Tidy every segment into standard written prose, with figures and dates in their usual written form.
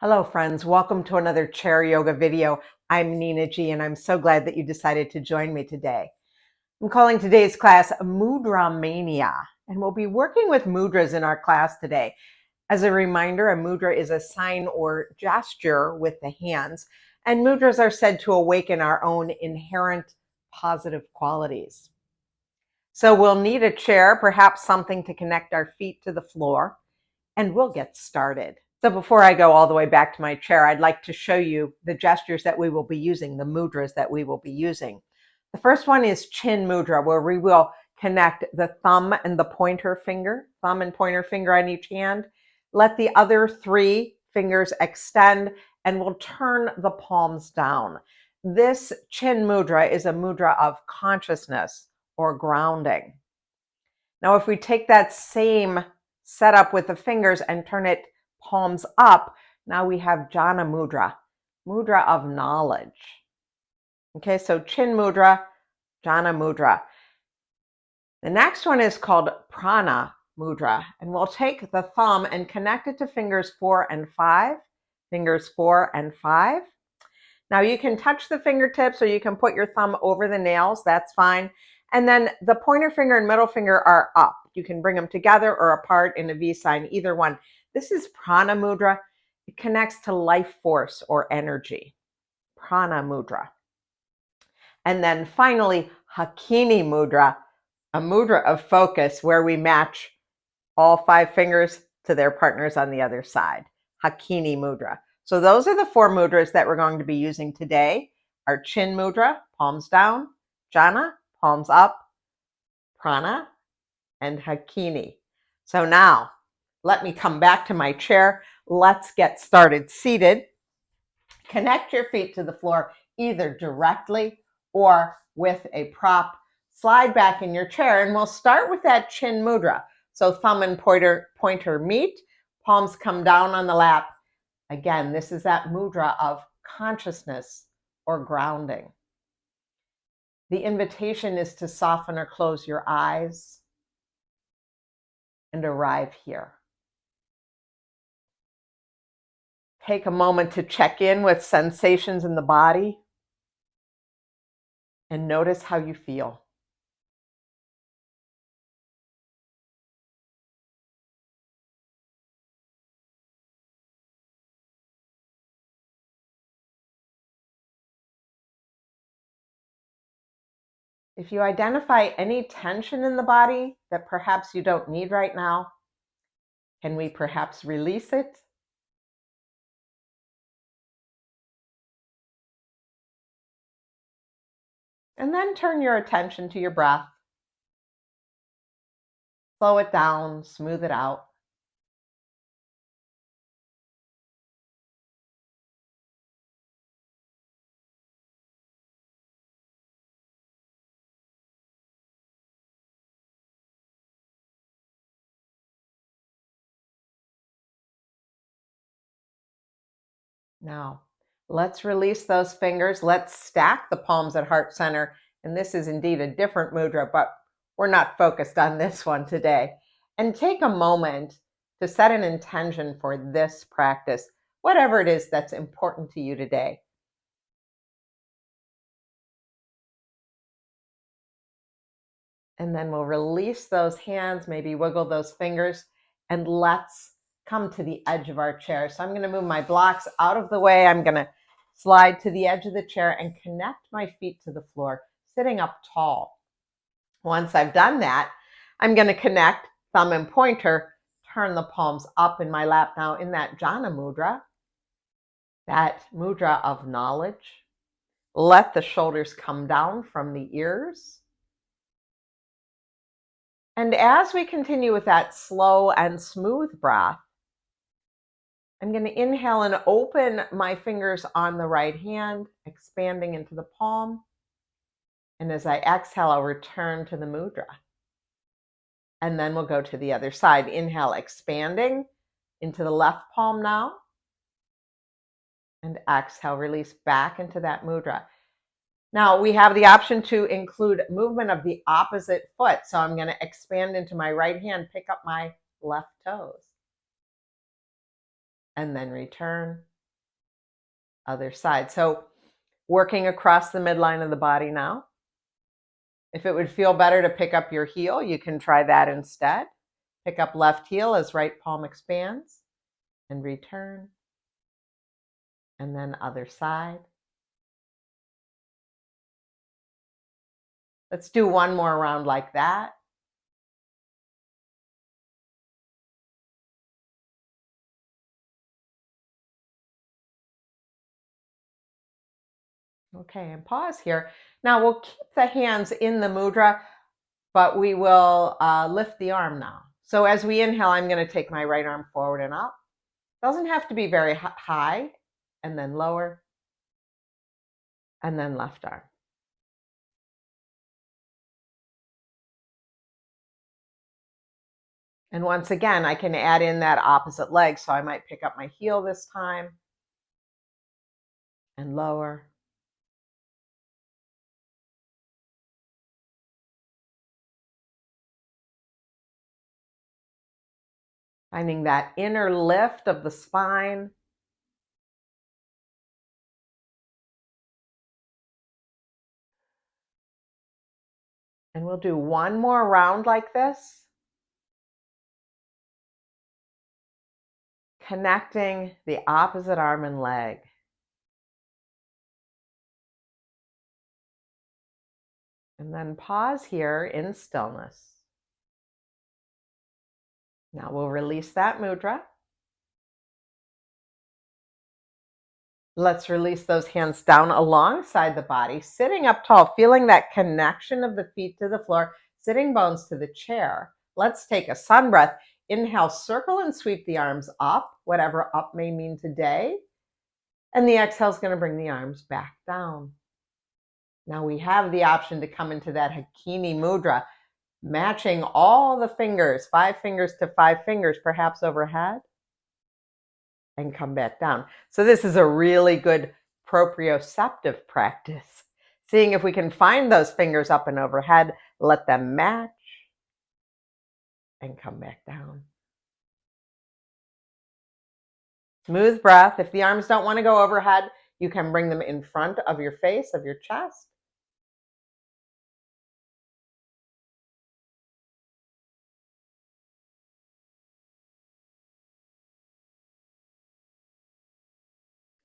Hello friends, welcome to another chair yoga video. I'm Nina G and I'm so glad that you decided to join me today. I'm calling today's class Mudra Mania, and we'll be working with mudras in our class today. As a reminder, a mudra is a sign or gesture with the hands, and mudras are said to awaken our own inherent positive qualities. So we'll need a chair, perhaps something to connect our feet to the floor, and we'll get started. So before I go all the way back to my chair, I'd like to show you the gestures that we will be using, the mudras that we will be using. The first one is chin mudra, where we will connect the thumb and the pointer finger, thumb and pointer finger on each hand. Let the other three fingers extend and we'll turn the palms down. This chin mudra is a mudra of consciousness or grounding. Now, if we take that same setup with the fingers and turn it palms up, now we have Jhana Mudra, mudra of knowledge. Okay, so Chin Mudra, Jhana Mudra. The next one is called Prana Mudra, and we'll take the thumb and connect it to fingers 4 and 5, fingers 4 and 5. Now you can touch the fingertips or you can put your thumb over the nails, that's fine. And then the pointer finger and middle finger are up. You can bring them together or apart in a V sign, either one. This is Prana Mudra. It connects to life force or energy. Prana Mudra. And then finally, Hakini Mudra, a mudra of focus where we match all 5 fingers to their partners on the other side. Hakini Mudra. So those are the 4 mudras that we're going to be using today. Our Chin Mudra, palms down, Jhana, palms up, Prana, and Hakini. So now, let me come back to my chair. Let's get started. Seated, connect your feet to the floor, either directly or with a prop. Slide back in your chair, and we'll start with that Chin Mudra. So thumb and pointer meet, palms come down on the lap. Again, this is that mudra of consciousness or grounding. The invitation is to soften or close your eyes and arrive here. Take a moment to check in with sensations in the body and notice how you feel. If you identify any tension in the body that perhaps you don't need right now, can we perhaps release it? And then turn your attention to your breath. Slow it down, smooth it out. Now, let's release those fingers. Let's stack the palms at heart center. And this is indeed a different mudra, but we're not focused on this one today. And take a moment to set an intention for this practice, whatever it is that's important to you today. And then we'll release those hands, maybe wiggle those fingers, and let's come to the edge of our chair. So I'm going to move my blocks out of the way. I'm going to slide to the edge of the chair and connect my feet to the floor, sitting up tall. Once I've done that, I'm going to connect thumb and pointer, turn the palms up in my lap now in that Jhana Mudra, that mudra of knowledge. Let the shoulders come down from the ears. And as we continue with that slow and smooth breath, I'm going to inhale and open my fingers on the right hand, expanding into the palm. And as I exhale, I'll return to the mudra. And then we'll go to the other side. Inhale, expanding into the left palm now. And exhale, release back into that mudra. Now we have the option to include movement of the opposite foot. So I'm going to expand into my right hand, pick up my left toes. And then return Other side. So working across the midline of the body now. If it would feel better to pick up your heel, you can try that instead. Pick up left heel as right palm expands and return. And then other side. Let's do one more round like that. Okay, and pause here. Now we'll keep the hands in the mudra, but we will lift the arm now. So as we inhale, I'm going to take my right arm forward and up. Doesn't have to be very high, and then lower, and then left arm. And once again, I can add in that opposite leg. So I might pick up my heel this time and lower. Finding that inner lift of the spine. And we'll do one more round like this. Connecting the opposite arm and leg. And then pause here in stillness. Now we'll release that mudra. Let's release those hands down alongside the body, sitting up tall, feeling that connection of the feet to the floor, sitting bones to the chair. Let's take a sun breath. Inhale, circle and sweep the arms up, whatever up may mean today. And the exhale is going to bring the arms back down. Now we have the option to come into that Hakini Mudra, matching all the fingers, 5 fingers to 5 fingers, perhaps overhead, and come back down. So this is a really good proprioceptive practice. Seeing if we can find those fingers up and overhead, let them match, and come back down. Smooth breath. If the arms don't want to go overhead, you can bring them in front of your face, of your chest.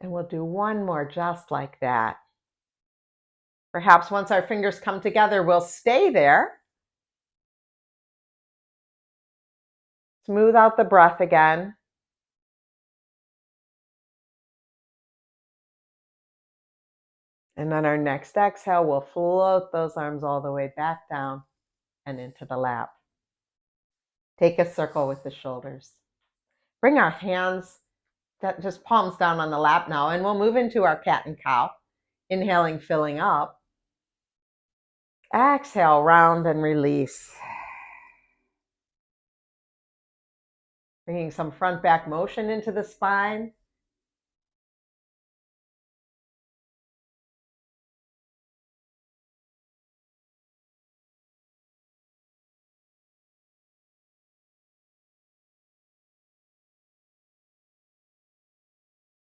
And we'll do one more just like that. Perhaps once our fingers come together, we'll stay there. Smooth out the breath again. And on our next exhale, we'll float those arms all the way back down and into the lap. Take a circle with the shoulders. Bring our hands, just palms down on the lap now, and we'll move into our cat and cow. Inhaling, filling up. Exhale, round and release. Bringing some front back motion into the spine.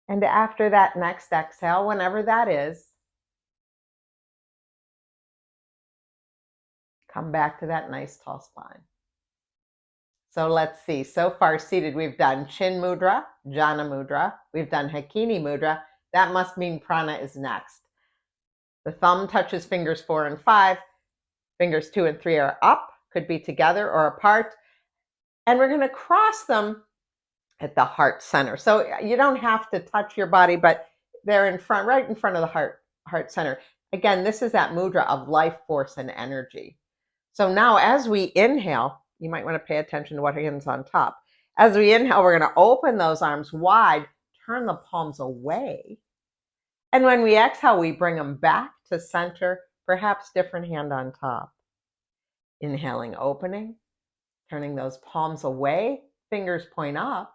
And after that next exhale, whenever that is, come back to that nice tall spine. So let's see. So far seated, we've done Chin Mudra, Jhana Mudra. We've done Hakini Mudra. That must mean prana is next. The thumb touches fingers 4 and 5. Fingers 2 and 3 are up, could be together or apart. And we're going to cross them at the heart center. So you don't have to touch your body, but they're in front, right in front of the heart center. Again, this is that mudra of life force and energy. So now as we inhale, you might want to pay attention to what hands on top. As we inhale, we're going to open those arms wide, turn the palms away. And when we exhale, we bring them back to center, perhaps different hand on top. Inhaling, opening, turning those palms away, fingers point up.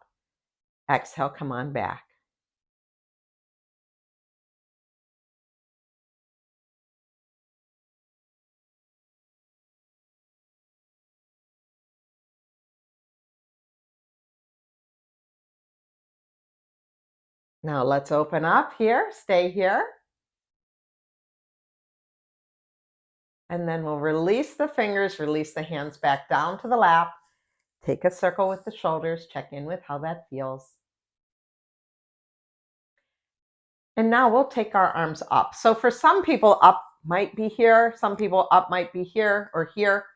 Exhale, come on back. Now let's open up here, stay here. And then we'll release the fingers, release the hands back down to the lap. Take a circle with the shoulders, check in with how that feels. And now we'll take our arms up. So for some people, up might be here. Some people, up might be here or here.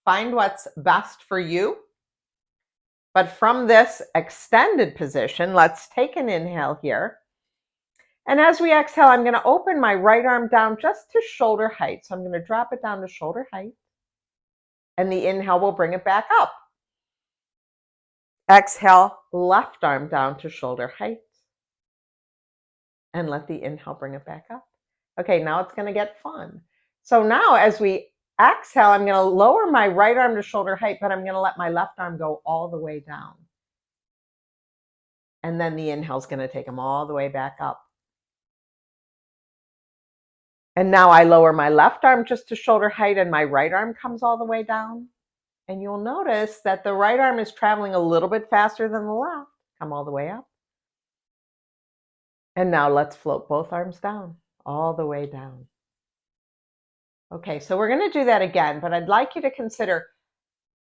Find what's best for you. But from this extended position, let's take an inhale here. And as we exhale, I'm going to open my right arm down just to shoulder height. So I'm going to drop it down to shoulder height. And the inhale will bring it back up. Exhale, left arm down to shoulder height. And let the inhale bring it back up. Okay, now it's going to get fun. So now as we exhale, I'm going to lower my right arm to shoulder height, but I'm going to let my left arm go all the way down. And then the inhale is going to take them all the way back up. And now I lower my left arm just to shoulder height and my right arm comes all the way down. And you'll notice that the right arm is traveling a little bit faster than the left. Come all the way up. And now let's float both arms down, all the way down. Okay, so we're going to do that again, but I'd like you to consider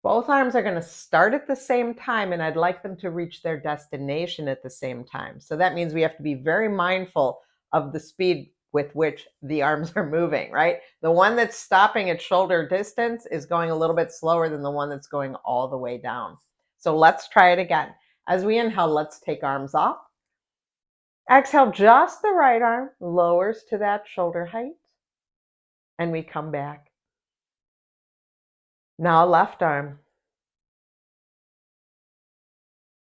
both arms are going to start at the same time, and I'd like them to reach their destination at the same time. So that means we have to be very mindful of the speed with which the arms are moving, right? The one that's stopping at shoulder distance is going a little bit slower than the one that's going all the way down. So let's try it again. As we inhale, let's take arms up. Exhale, just the right arm lowers to that shoulder height. And we come back. Now left arm.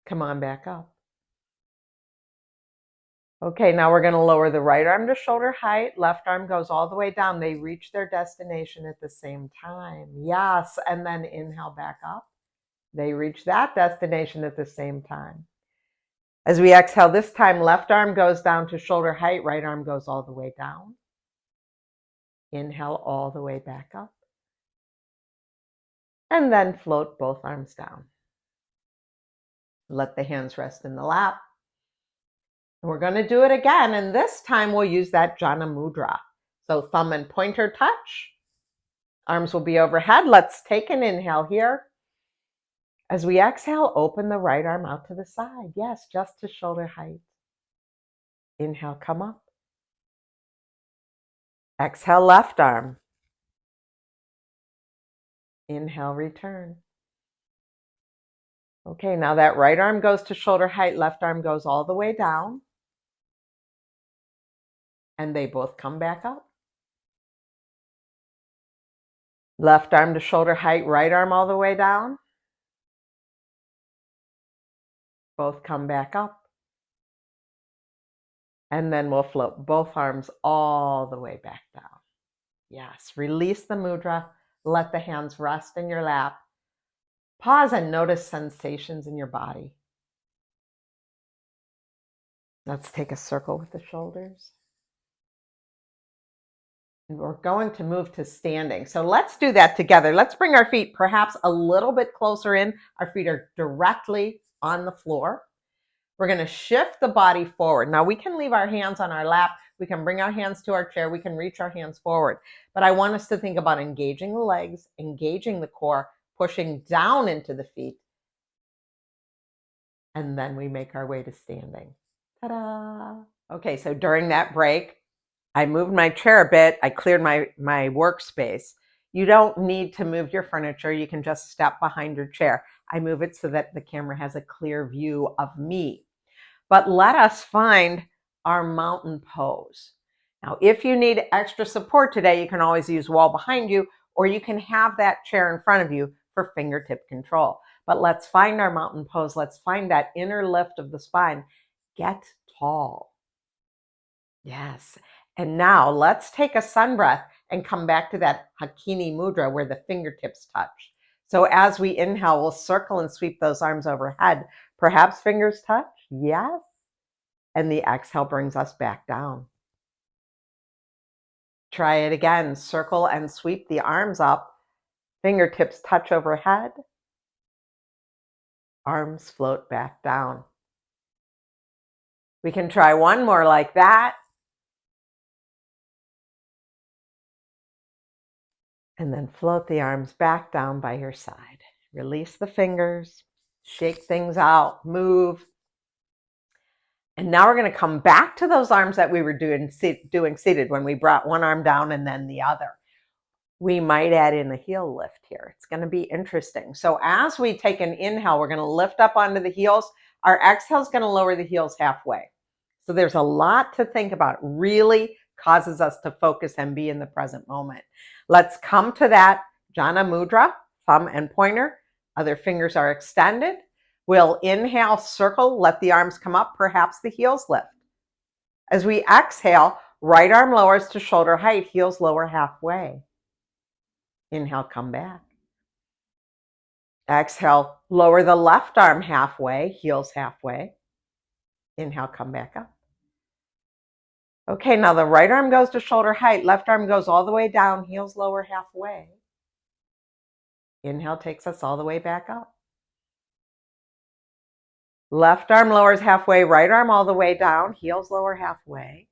Come on back up. Okay, now we're going to lower the right arm to shoulder height. Left arm goes all the way down. They reach their destination at the same time. Yes, and then inhale back up. They reach that destination at the same time. As we exhale this time, left arm goes down to shoulder height. Right arm goes all the way down. Inhale all the way back up. And then float both arms down. Let the hands rest in the lap. And we're going to do it again, and this time we'll use that Jana Mudra. So thumb and pointer touch. Arms will be overhead. Let's take an inhale here. As we exhale, open the right arm out to the side. Yes, just to shoulder height. Inhale, come up. Exhale, left arm. Inhale, return. Okay, now that right arm goes to shoulder height, left arm goes all the way down. And they both come back up. Left arm to shoulder height, right arm all the way down. Both come back up. And then we'll float both arms all the way back down. Yes, release the mudra. Let the hands rest in your lap. Pause and notice sensations in your body. Let's take a circle with the shoulders. And we're going to move to standing. So let's do that together. Let's bring our feet perhaps a little bit closer in. Our feet are directly on the floor. We're going to shift the body forward. Now we can leave our hands on our lap. We can bring our hands to our chair. We can reach our hands forward. But I want us to think about engaging the legs, engaging the core, pushing down into the feet. And then we make our way to standing. Ta-da! Okay, so during that break, I moved my chair a bit. I cleared my workspace. You don't need to move your furniture. You can just step behind your chair. I move it so that the camera has a clear view of me. But let us find our mountain pose. Now, if you need extra support today, you can always use wall behind you, or you can have that chair in front of you for fingertip control. But let's find our mountain pose. Let's find that inner lift of the spine. Get tall. Yes. And now let's take a sun breath and come back to that Hakini Mudra where the fingertips touch. So as we inhale, we'll circle and sweep those arms overhead. Perhaps fingers touch. Yes. And the exhale brings us back down. Try it again. Circle and sweep the arms up. Fingertips touch overhead. Arms float back down. We can try one more like that. And then float the arms back down by your side. Release the fingers, shake things out, move. And now we're going to come back to those arms that we were doing seated when we brought one arm down and then the other. We might add in a heel lift here. It's going to be interesting. So as we take an inhale, we're going to lift up onto the heels. Our exhale is going to lower the heels halfway. So there's a lot to think about. It really causes us to focus and be in the present moment. Let's come to that Jhana Mudra, thumb and pointer. Other fingers are extended. We'll inhale, circle, let the arms come up, perhaps the heels lift. As we exhale, right arm lowers to shoulder height, heels lower halfway. Inhale, come back. Exhale, lower the left arm halfway, heels halfway. Inhale, come back up. Okay, now the right arm goes to shoulder height, left arm goes all the way down, heels lower halfway. Inhale takes us all the way back up. Left arm lowers halfway, right arm all the way down, heels lower halfway.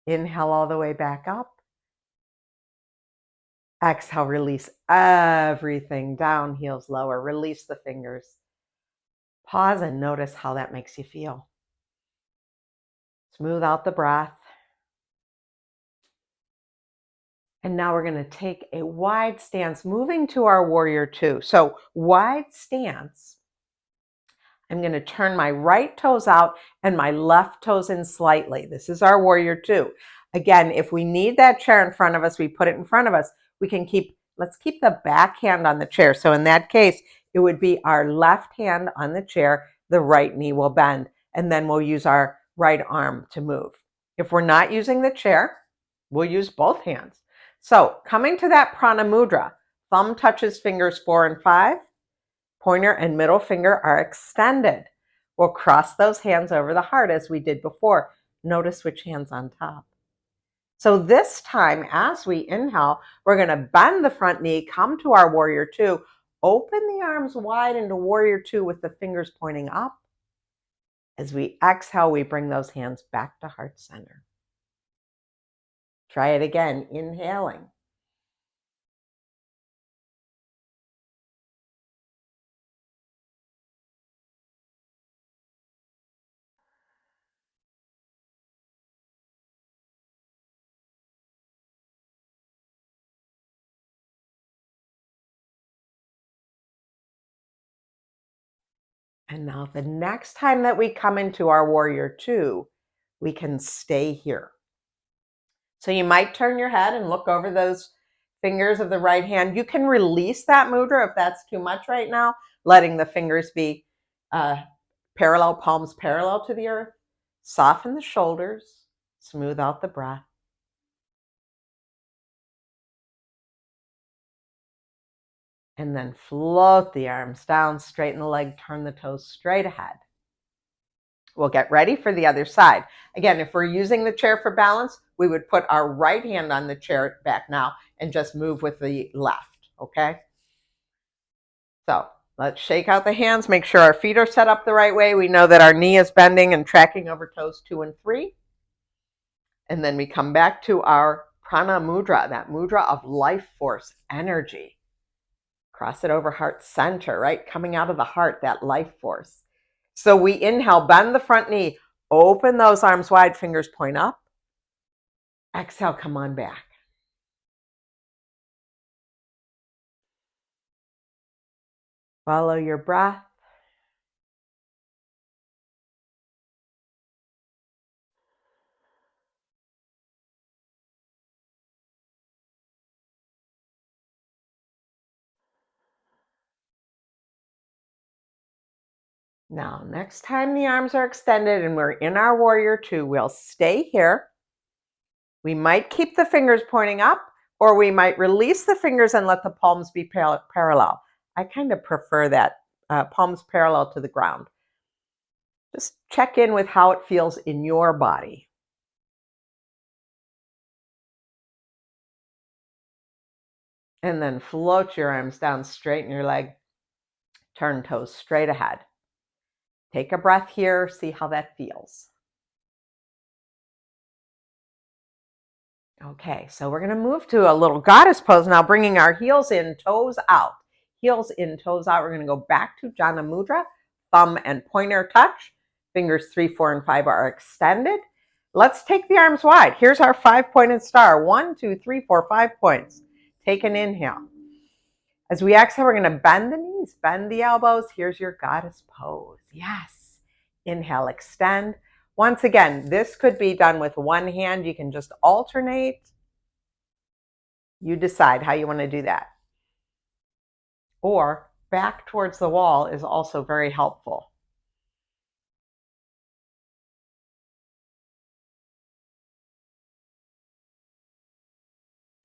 Inhale all the way back up. Exhale, release everything down, heels lower. Release the fingers. Pause and notice how that makes you feel. Smooth out the breath. And now we're going to take a wide stance, moving to our warrior two. So wide stance. I'm going to turn my right toes out and my left toes in slightly. This is our warrior two. Again, if we need that chair in front of us, we put it in front of us. We can let's keep the back hand on the chair. So in that case, it would be our left hand on the chair, the right knee will bend, and then we'll use our right arm to move. If we're not using the chair, we'll use both hands. So coming to that prana mudra, thumb touches fingers 4 and 5. Pointer and middle finger are extended. We'll cross those hands over the heart as we did before. Notice which hand's on top. So this time, as we inhale, we're going to bend the front knee, come to our warrior two, open the arms wide into warrior two with the fingers pointing up. As we exhale, we bring those hands back to heart center. Try it again, inhaling. And now the next time that we come into our warrior two, we can stay here. So you might turn your head and look over those fingers of the right hand. You can release that mudra if that's too much right now, letting the fingers be parallel, palms parallel to the earth. Soften the shoulders, smooth out the breath. And then float the arms down, straighten the leg, turn the toes straight ahead. We'll get ready for the other side. Again, if we're using the chair for balance, we would put our right hand on the chair back now and just move with the left, okay? So let's shake out the hands, make sure our feet are set up the right way. We know that our knee is bending and tracking over toes 2 and 3. And then we come back to our prana mudra, that mudra of life force, energy. Cross it over heart center, right? Coming out of the heart, that life force. So we inhale, bend the front knee, open those arms wide, fingers point up. Exhale, come on back. Follow your breath. Now, next time the arms are extended and we're in our warrior two, we'll stay here. We might keep the fingers pointing up, or we might release the fingers and let the palms be parallel. I kind of prefer that, palms parallel to the ground. Just check in with how it feels in your body. And then float your arms down, straighten your leg, turn toes straight ahead. Take a breath here, see how that feels. Okay, so we're going to move to a little goddess pose now, bringing our heels in, toes out. Heels in, toes out. We're going to go back to Jana Mudra, thumb and pointer touch. Fingers 3, 4, and 5 are extended. Let's take the arms wide. Here's our 5-pointed star. 1, 2, 3, 4, 5 points. Take an inhale. As we exhale, we're going to bend the knees, bend the elbows. Here's your goddess pose. Yes. Inhale, extend. Once again, this could be done with one hand. You can just alternate. You decide how you want to do that. Or back towards the wall is also very helpful.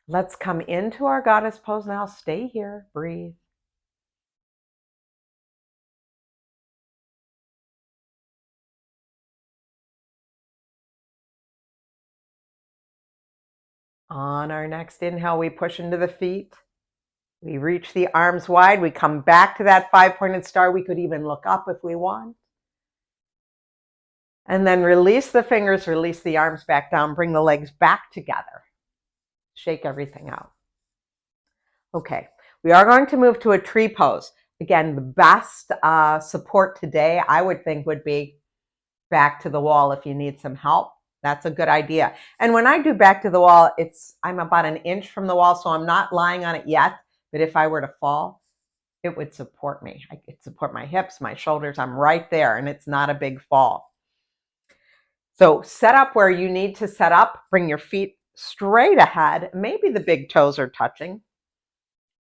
Let's come into our goddess pose now. Stay here, breathe. On our next inhale, we push into the feet. We reach the arms wide. We come back to that 5-pointed star. We could even look up if we want. And then release the fingers, release the arms back down, bring the legs back together. Shake everything out. Okay, we are going to move to a tree pose. Again, the best support today, I would think, would be back to the wall if you need some help. That's a good idea. And when I do back to the wall, I'm about an inch from the wall, so I'm not lying on it yet. But if I were to fall, it would support me. I could support my hips, my shoulders. I'm right there, and it's not a big fall. So set up where you need to set up. Bring your feet straight ahead. Maybe the big toes are touching.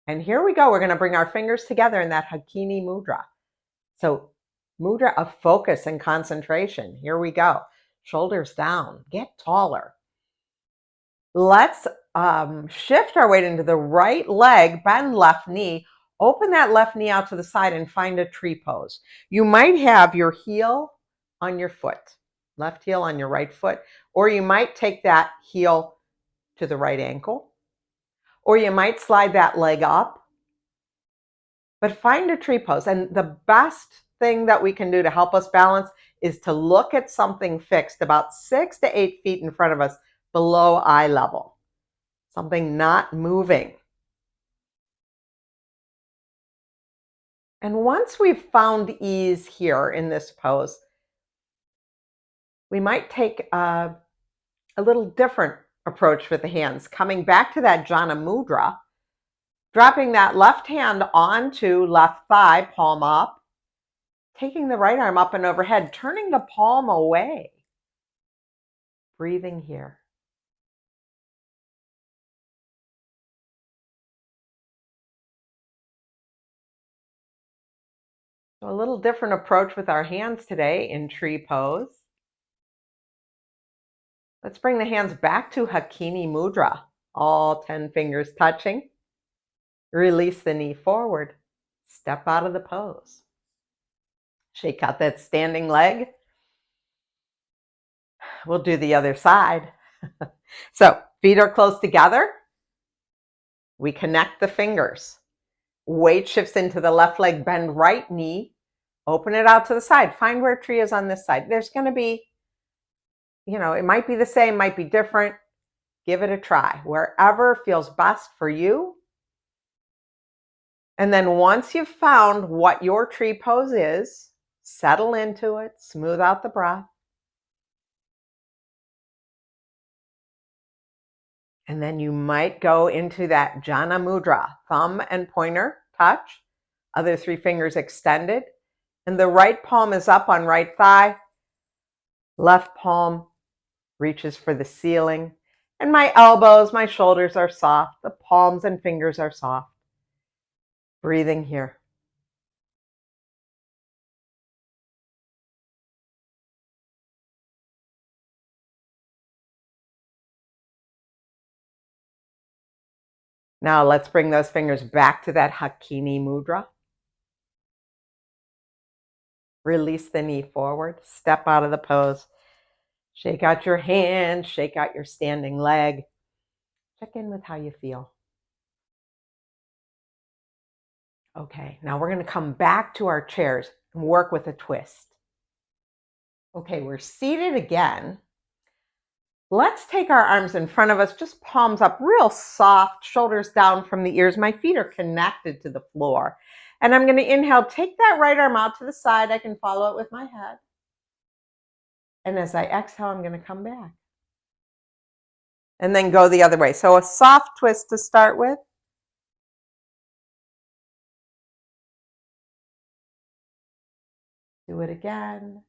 And here we go. We're going to bring our fingers together in that Hakini Mudra. So mudra of focus and concentration. Here we go. Shoulders down. Get taller. Let's shift our weight into the right leg, bend left knee, open that left knee out to the side and find a tree pose. You might have your heel on your foot, left heel on your right foot, or you might take that heel to the right ankle, or you might slide that leg up. But find a tree pose. And the best thing that we can do to help us balance is to look at something fixed about 6 to 8 feet in front of us below eye level. Something not moving. And once we've found ease here in this pose, we might take a little different approach with the hands. Coming back to that Jana Mudra, dropping that left hand onto left thigh, palm up, taking the right arm up and overhead, turning the palm away. Breathing here. So a little different approach with our hands today in tree pose. Let's bring the hands back to Hakini Mudra. All 10 fingers touching. Release the knee forward. Step out of the pose. Shake out that standing leg. We'll do the other side. So feet are close together. We connect the fingers. Weight shifts into the left leg, bend right knee. Open it out to the side. Find where tree is on this side. There's going to be, it might be the same, might be different. Give it a try. Wherever feels best for you. And then once you've found what your tree pose is, settle into it, smooth out the breath. And then you might go into that Jana Mudra, thumb and pointer touch, other 3 fingers extended. And the right palm is up on right thigh. Left palm reaches for the ceiling. And my elbows, my shoulders are soft. The palms and fingers are soft. Breathing here. Now let's bring those fingers back to that Hakini Mudra. Release the knee forward. Step out of the pose. Shake out your hand. Shake out your standing leg. Check in with how you feel. Okay, now we're going to come back to our chairs and work with a twist. Okay, we're seated again. Let's take our arms in front of us, just palms up, real soft, shoulders down from the ears. My feet are connected to the floor. And I'm going to inhale, take that right arm out to the side. I can follow it with my head. And as I exhale, I'm going to come back. And then go the other way. So a soft twist to start with. Do it again.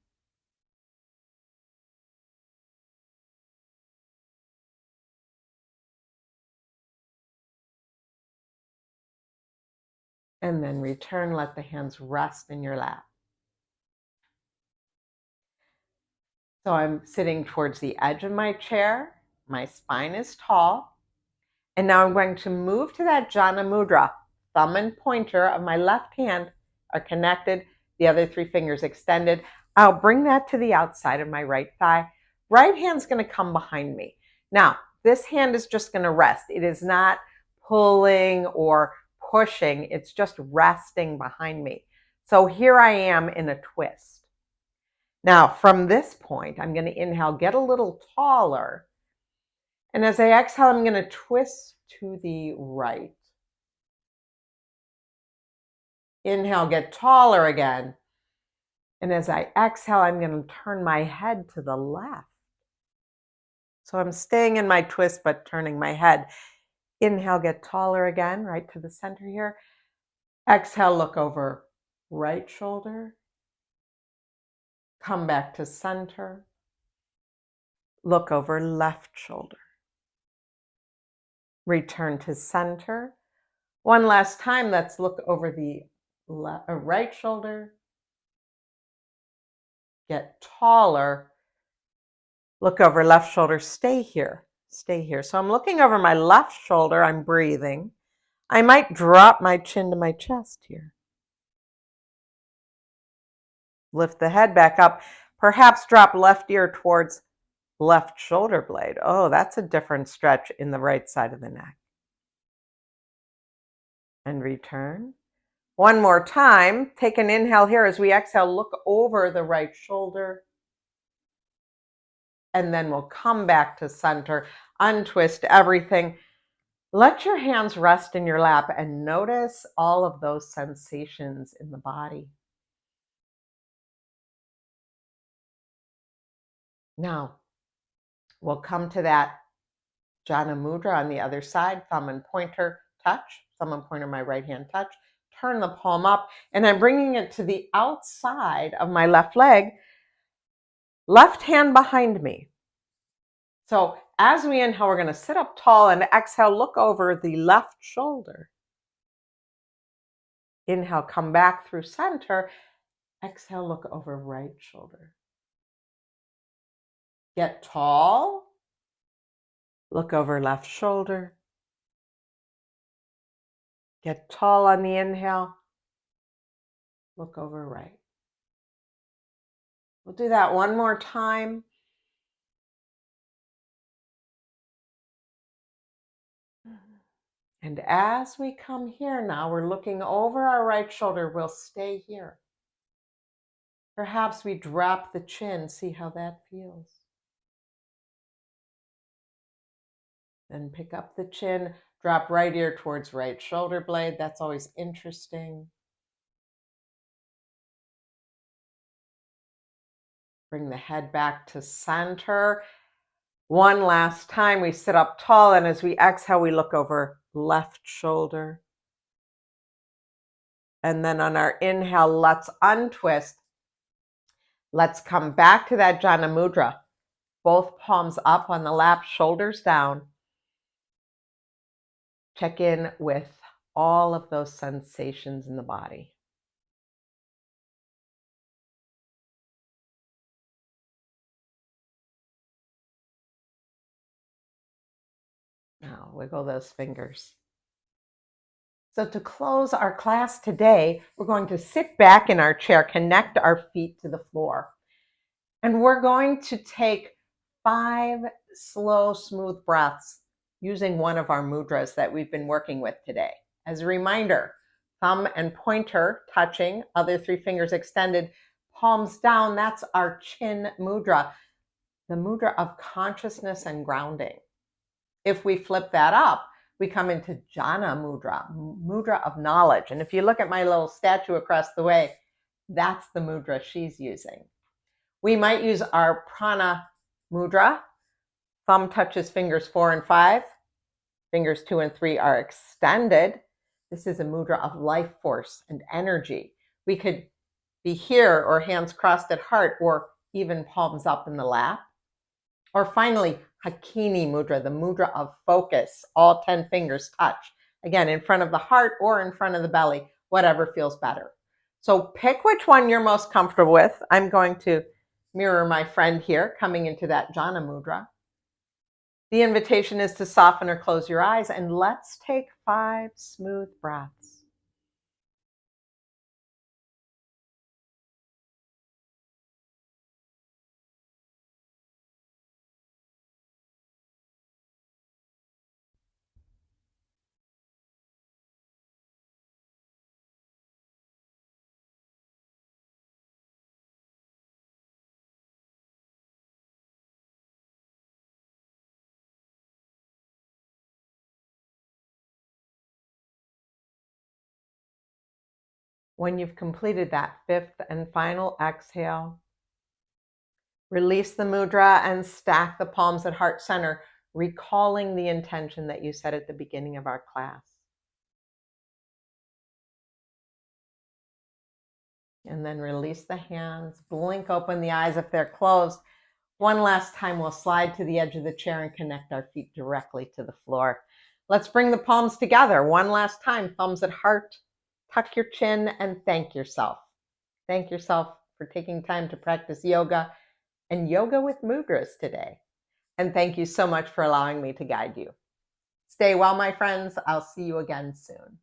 And then return, let the hands rest in your lap. So I'm sitting towards the edge of my chair. My spine is tall. And now I'm going to move to that Jhana Mudra. Thumb and pointer of my left hand are connected, the other three fingers extended. I'll bring that to the outside of my right thigh. Right hand's going to come behind me. Now, this hand is just going to rest. It is not pulling or pushing. It's just resting behind me. So here I am in a twist. Now, from this point, I'm going to inhale, get a little taller. And as I exhale, I'm going to twist to the right. Inhale, get taller again. And as I exhale, I'm going to turn my head to the left. So I'm staying in my twist, but turning my head. Inhale, get taller again, right to the center here. Exhale, look over right shoulder. Come back to center. Look over left shoulder. Return to center. One last time, let's look over the right shoulder. Get taller. Look over left shoulder, stay here, stay here. So I'm looking over my left shoulder, I'm breathing. I might drop my chin to my chest here. Lift the head back up, perhaps drop left ear towards left shoulder blade. Oh, that's a different stretch in the right side of the neck. And return. One more time, take an inhale here. As we exhale, look over the right shoulder. And then we'll come back to center, untwist everything. Let your hands rest in your lap and notice all of those sensations in the body. Now, we'll come to that Jhana Mudra on the other side, thumb and pointer touch, thumb and pointer, my right hand touch. Turn the palm up, and I'm bringing it to the outside of my left leg, left hand behind me. So as we inhale, we're going to sit up tall and exhale, look over the left shoulder. Inhale, come back through center. Exhale, look over right shoulder. Get tall. Look over left shoulder. Get tall on the inhale. Look over right. We'll do that one more time. And as we come here now, we're looking over our right shoulder. We'll stay here. Perhaps we drop the chin, see how that feels. Then pick up the chin, drop right ear towards right shoulder blade. That's always interesting. Bring the head back to center. One last time, we sit up tall, and as we exhale, we look over left shoulder. And then on our inhale, let's untwist. Let's come back to that Jhana Mudra. Both palms up on the lap, shoulders down. Check in with all of those sensations in the body. Now wiggle those fingers. So to close our class today, we're going to sit back in our chair, connect our feet to the floor. And we're going to take 5 slow, smooth breaths using one of our mudras that we've been working with today. As a reminder, thumb and pointer touching, other 3 fingers extended, Palms down, that's our chin mudra, the mudra of consciousness and grounding. If we flip that up, we come into Jhana mudra, mudra of knowledge. And if you look at my little statue across the way, that's the mudra she's using. We might use our prana mudra. Thumb touches fingers 4 and 5. Fingers 2 and 3 are extended. This is a mudra of life force and energy. We could be here or hands crossed at heart or even palms up in the lap. Or finally, Hakini mudra, the mudra of focus. All 10 fingers touch. Again, in front of the heart or in front of the belly, whatever feels better. So pick which one you're most comfortable with. I'm going to mirror my friend here coming into that Jhana mudra. The invitation is to soften or close your eyes, and let's take 5 smooth breaths. When you've completed that 5th and final exhale, release the mudra and stack the palms at heart center, recalling the intention that you set at the beginning of our class. And then release the hands, blink open the eyes if they're closed. One last time, we'll slide to the edge of the chair and connect our feet directly to the floor. Let's bring the palms together. One last time, thumbs at heart, tuck your chin, and thank yourself. Thank yourself for taking time to practice yoga and yoga with mudras today. And thank you so much for allowing me to guide you. Stay well, my friends. I'll see you again soon.